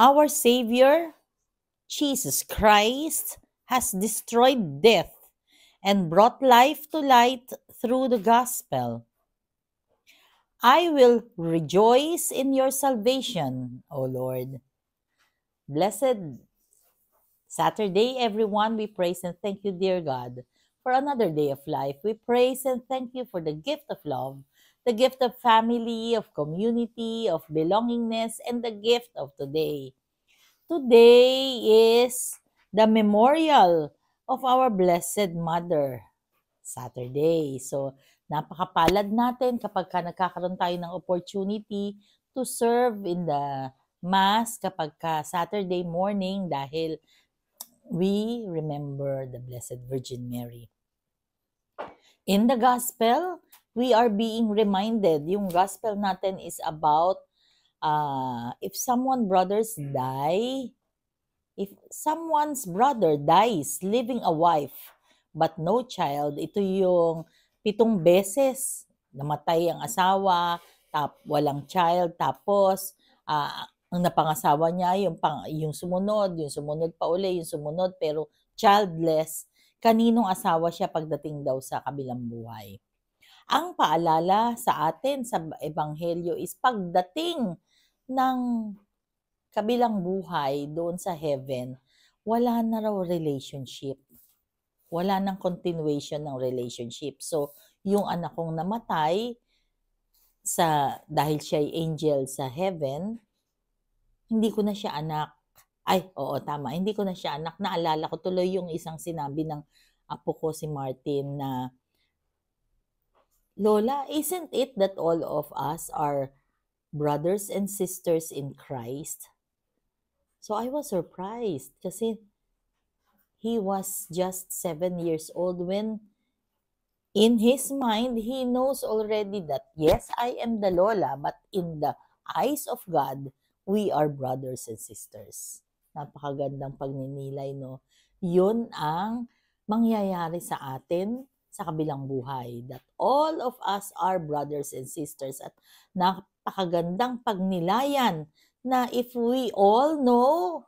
Our Savior, Jesus Christ, has destroyed death and brought life to light through the gospel. I will rejoice in your salvation, O Lord. Blessed Saturday, everyone. We praise and thank you, dear God, for another day of life. We praise and thank you for the gift of love, the gift of family, of community, of belongingness, and the gift of today. Today is the memorial of our Blessed Mother, Saturday. So, napakapalad natin kapag nagkakaroon tayo ng opportunity to serve in the Mass kapag Saturday morning dahil we remember the Blessed Virgin Mary. In the Gospel, we are being reminded, yung Gospel natin is about if someone's brother dies leaving a wife but no child, ito yung 7 beses namatay ang asawa, walang child, tapos ang napangasawa niya, yung sumunod pa uli, yung sumunod pero childless, kaninong asawa siya pagdating daw sa kabilang buhay. Ang paalala sa atin sa Ebanghelyo is pagdating ng kabilang buhay doon sa heaven, wala na raw relationship. Wala nang continuation ng relationship. So, yung anak kong namatay, dahil siya ay angel sa heaven, hindi ko na siya anak. Ay, oo, tama. Hindi ko na siya anak. Naalala ko tuloy yung isang sinabi ng apo ko si Martin na, Lola, isn't it that all of us are brothers and sisters in Christ? So I was surprised kasi he was just 7 years old when in his mind, he knows already that, yes, I am the Lola, but in the eyes of God, we are brothers and sisters. Napakagandang pagninilay, no? Yun ang mangyayari sa atin sa kabilang buhay. That all of us are brothers and sisters. At napakagandang pagnilayan na if we all know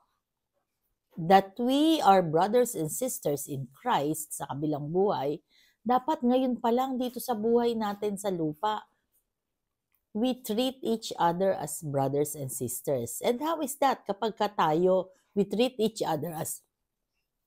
that we are brothers and sisters in Christ sa kabilang buhay, dapat ngayon pa lang dito sa buhay natin sa lupa, we treat each other as brothers and sisters. And how is that? Kapag tayo, we treat each other as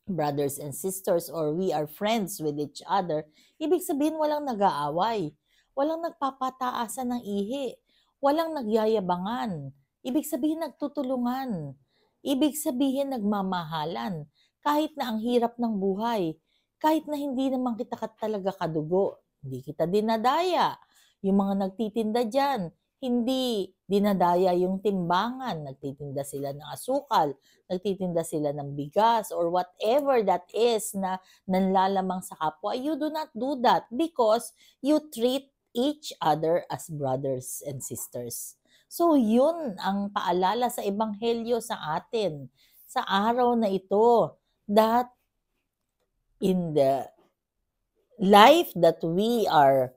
brothers and sisters or we are friends with each other, ibig sabihin walang nag-aaway, walang nagpapataasan ng ihi, walang nagyayabangan, ibig sabihin nagtutulungan, ibig sabihin nagmamahalan, kahit na ang hirap ng buhay, kahit na hindi naman kita talaga kadugo, hindi kita dinadaya, yung mga nagtitinda dyan, hindi dinadaya yung timbangan, nagtitinda sila ng asukal, nagtitinda sila ng bigas or whatever that is na nanlalamang sa kapwa, you do not do that because you treat each other as brothers and sisters. So yun ang paalala sa Ebanghelyo sa atin sa araw na ito, that in the life that we are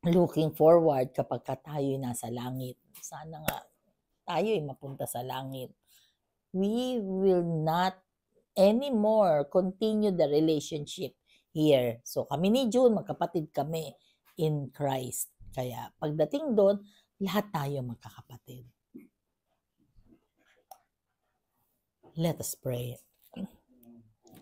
looking forward kapag tayo'y nasa langit, sana nga tayo'y mapunta sa langit, we will not anymore continue the relationship here. So kami ni June, magkapatid kami in Christ. Kaya pagdating doon, lahat tayo magkakapatid. Let us pray.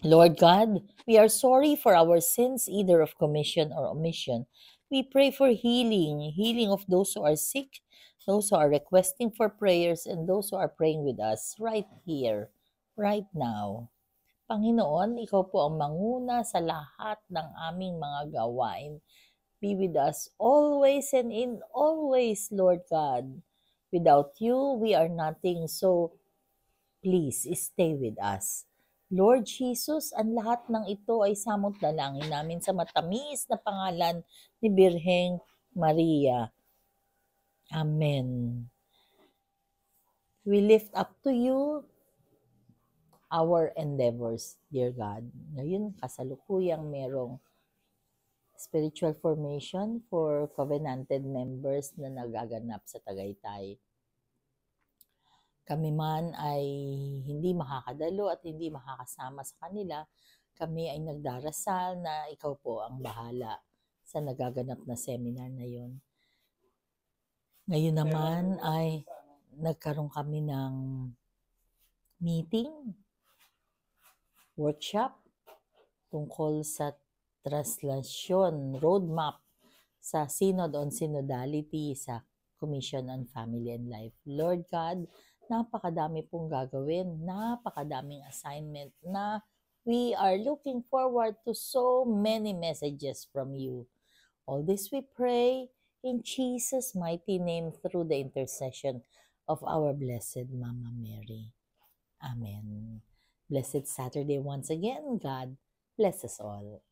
Lord God, we are sorry for our sins, either of commission or omission. We pray for healing of those who are sick, those who are requesting for prayers, and those who are praying with us right here, right now. Panginoon, ikaw po ang manguna sa lahat ng aming mga gawain. Be with us always and in always, Lord God. Without you, we are nothing, so please stay with us. Lord Jesus, ang lahat ng ito ay samot dalangin namin sa matamis na pangalan ni Birheng Maria. Amen. We lift up to you our endeavors, dear God. Ngayon, kasalukuyang merong spiritual formation for covenanted members na nagaganap sa Tagaytay. kami man ay hindi makakadalo at hindi makakasama sa kanila, kami ay nagdarasal na ikaw po ang bahala sa nagaganap na seminar na yun. Ngayon naman ay nagkaroon kami ng meeting, workshop tungkol sa translasyon, roadmap sa Synod on Synodality sa Commission on Family and Life. Lord God, napakadami pong gagawin, napakadaming assignment na we are looking forward to so many messages from you. All this we pray in Jesus' mighty name through the intercession of our Blessed Mama Mary. Amen. Blessed Saturday once again. God bless us all.